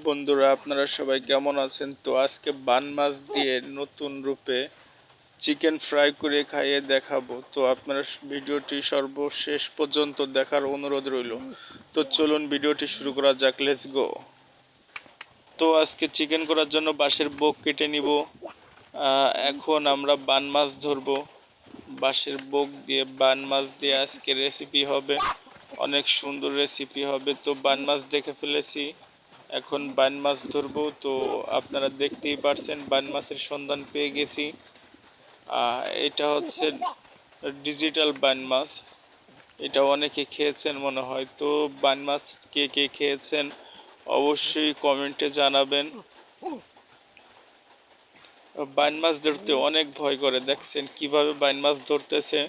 বন্ধুরা, আপনারা সবাই কেমন আছেন? তো আজকে বান মাছ দিয়ে নতুন রূপে চিকেন ফ্রাই করে খাইয়ে দেখাবো। তো আপনারা ভিডিওটি সর্বশেষ পর্যন্ত দেখার অনুরোধ রইল। তো চলুন ভিডিওটি শুরু করা যাক, লেটস গো। তো আজকে চিকেন করার জন্য বাঁশের বোক কেটে নিব। এখন আমরা বান মাছ ধরবো। বাঁশের বোক দিয়ে বান মাছ দিয়ে আজকে রেসিপি হবে, অনেক সুন্দর রেসিপি হবে। তো বান মাছ দেখে ফেলেছি, এখন বান মাছ ধরবো। তো আপনারা দেখতেই পারছেন বান মাছের সন্ধান পেয়ে গেছি। এটা হচ্ছে ডিজিটাল বান মাছ, এটা অনেকে খেয়েছেন মনে হয়। তো বান মাছ কে কে খেয়েছেন অবশ্যই কমেন্টে জানাবেন। বান মাছ ধরতে অনেক ভয় করে, দেখছেন কিভাবে বান মাছ ধরতেছে।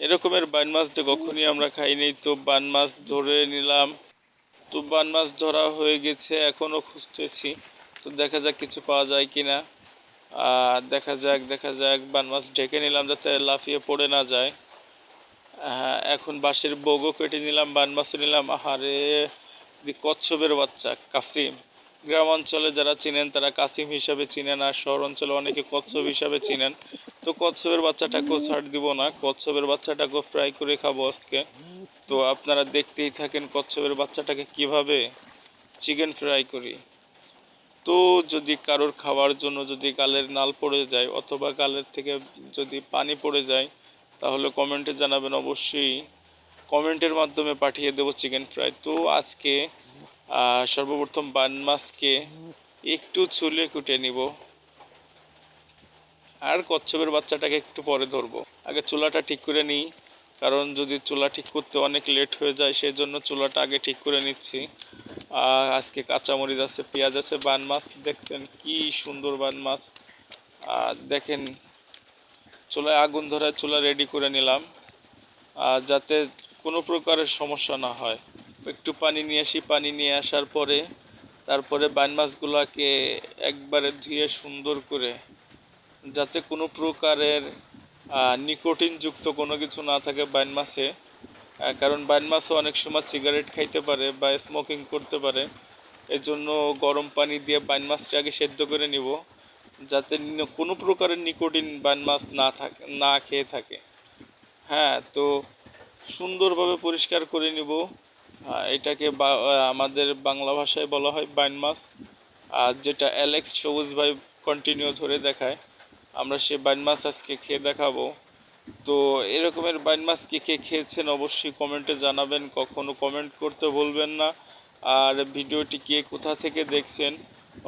এরকমের বান মাছ তো কখনই আমরা খাইনি। তো বান মাছ ধরে নিলাম। তো বান মাছ ধরা হয়ে গেছে, এখনো খুঁজতেছি। তো দেখা যাক কিছু পাওয়া যায় কিনা। দেখা যাক বান মাছ ঢেকে নিলাম যাতে লাফিয়ে পড়ে না যায়। এখন বাঁশের বগও কেটে নিলাম, বান মাছও নিলাম। আহারে, কচ্ছপের বাচ্চা কাসিম। গ্রাম অঞ্চলে যারা চিনেন তারা কাসিম হিসাবে চিনেন, আর শহর অঞ্চলে অনেকে কচ্ছপ হিসাবে চিনেন। তো কচ্ছপের বাচ্চাটাকেও ছাড় দিব না, কচ্ছপের বাচ্চাটাকেও ফ্রাই করে খাবো আজকে। তো আপনারা দেখতেই থাকেন কচ্ছপের বাচ্চাটাকে কিভাবে চিকেন ফ্রাই করি। তো যদি কারোর খাওয়ার জন্য যদি গালের নাল পড়ে যায় অথবা গালের থেকে যদি পানি পড়ে যায়, তাহলে কমেন্টে জানাবেন, অবশ্যই কমেন্টের মাধ্যমে পাঠিয়ে দেবো চিকেন ফ্রাই। তো আজকে সর্বপ্রথম বান মাছকে একটু ছুলে কুটে নিব, আর কচ্ছপের বাচ্চাটাকে একটু পরে ধরবো। আগে চুলাটা ঠিক করে নিই, কারণ যদি চুলা ঠিক করতে অনেক লেট হয়ে যায়, সেই জন্য চুলাটা আগে ঠিক করে নিচ্ছি। আজকে কাঁচামরিচ আছে, পেঁয়াজ আছে, বান মাছ দেখছেন কি সুন্দর বান মাছ। দেখেন চুলায় আগুন ধরে চুলা রেডি করে নিলাম, যাতে কোনো প্রকারের সমস্যা না হয়। একটু পানি নিয়ে আসি, পানি নিয়ে আসার পরে তারপরে বান মাছগুলোকে একবারে ধুয়ে সুন্দর করে, যাতে কোনো প্রকারের নিকোটিন যুক্ত কোনো কিছু না থাকে বাইন মাছে। কারণ বাইন মাছও অনেক সময় সিগারেট খাইতে পারে বা স্মোকিং করতে পারে। এই জন্য গরম পানি দিয়ে বাইন মাছটা আগে সেদ্ধ করে নিব, যাতে কোনো প্রকারের নিকোটিন বাইন মাছ না খেয়ে থাকে। হ্যাঁ, তো সুন্দরভাবে পরিষ্কার করে নিব। এটাকে আমাদের বাংলা ভাষায় বলা হয় বাইন মাছ, আর যেটা অ্যালেক্স সবুজ ভাই কন্টিনিউ ধরে দেখায়, আমরা সে বাইন মাছ আজকে খেয়ে দেখাবো। তো এরকমের বাইন মাছ কে কে খেয়েছেন অবশ্যই কমেন্টে জানাবেন, কখনো কমেন্ট করতে ভুলবেন না। আর ভিডিওটি কে কোথা থেকে দেখছেন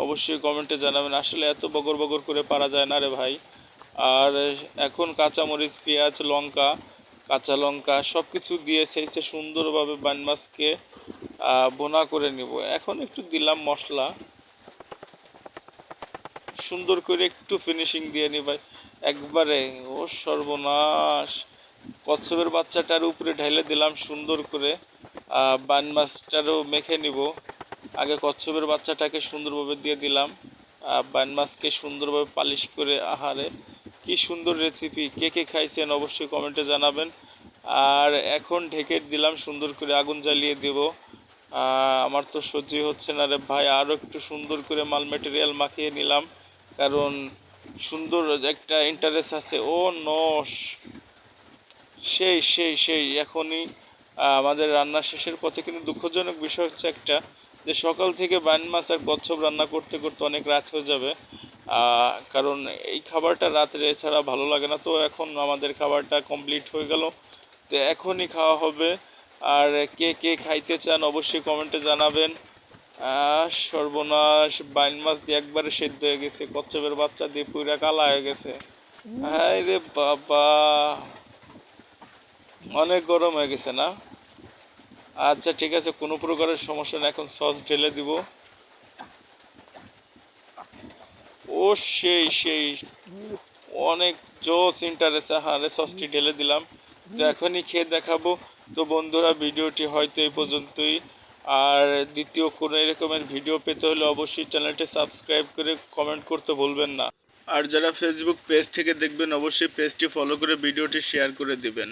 অবশ্যই কমেন্টে জানাবেন। আসলে এত বগর বগর করে পারা যায় না রে ভাই। আর এখন কাঁচামরিচ, পেঁয়াজ, লঙ্কা, কাঁচা লঙ্কা সব কিছু দিয়ে সেইছে সুন্দরভাবে বাইন মাছকে বোনা করে নিব। এখন একটু দিলাম মশলা, সুন্দর করে একটু ফিনিশিং দিয়ে নি ভাই একবারে। ও সর্বনাশ, কচ্ছপের বাচ্চাটার উপরে ঢেলে দিলাম সুন্দর করে। বান মাছটারও মেখে নিব। আগে কচ্ছপের বাচ্চাটাকে সুন্দরভাবে দিয়ে দিলাম, বান মাছকে সুন্দরভাবে পালিশ করে। আহারে, কি সুন্দর রেসিপি, কে কে খাইছেন অবশ্যই কমেন্টে জানাবেন। আর এখন ঢেকে দিলাম সুন্দর করে, আগুন জ্বালিয়ে দেব। আমার তো সহ্যই হচ্ছে না রে ভাই, আরও একটু সুন্দর করে মাল মেটেরিয়াল মাখিয়ে নিলাম, কারণ সুন্দর একটা ইন্টারেস্ট আছে। ও নস, সেই সেই সেই এখনই আমাদের রান্না শেষের পথে। কিন্তু দুঃখজনক বিষয় হচ্ছে একটা, যে সকাল থেকে বান মাছ আর কচ্ছপ রান্না করতে করতে অনেক রাত হয়ে যাবে। কারণ এই খাবারটা রাত্রে ছাড়া ভালো লাগে না। তো এখন আমাদের খাবারটা কমপ্লিট হয়ে গেল, তো এখনই খাওয়া হবে। আর কে কে খাইতে চান অবশ্যই কমেন্টে জানাবেন। সর্বনাশ, বাইন মাছ দিয়ে একবারে সেদ্ধ হয়ে গেছে, কচ্ছপের বাচ্চা দিয়ে পুরা কালা হয়ে গেছে। হায় রে বাবা, অনেক গরম হয়ে গেছে না? আচ্ছা ঠিক আছে, কোনো প্রকারের সমস্যা না, এখন সস ঢেলে দিব। ও সেই সেই অনেক জোস ইন্টারেস্ট। হ্যাঁ, সসটি ঢেলে দিলাম, তো এখনই খেয়ে দেখাবো। তো বন্ধুরা, ভিডিওটি হয়তো এই পর্যন্তই। আর দ্বিতীয় কোনো এরকমের ভিডিও পেতে হলে অবশ্যই চ্যানেলটি সাবস্ক্রাইব করে কমেন্ট করতে ভুলবেন না। আর যারা ফেসবুক পেজ থেকে দেখবেন অবশ্যই পেজটি ফলো করে ভিডিওটি শেয়ার করে দিবেন।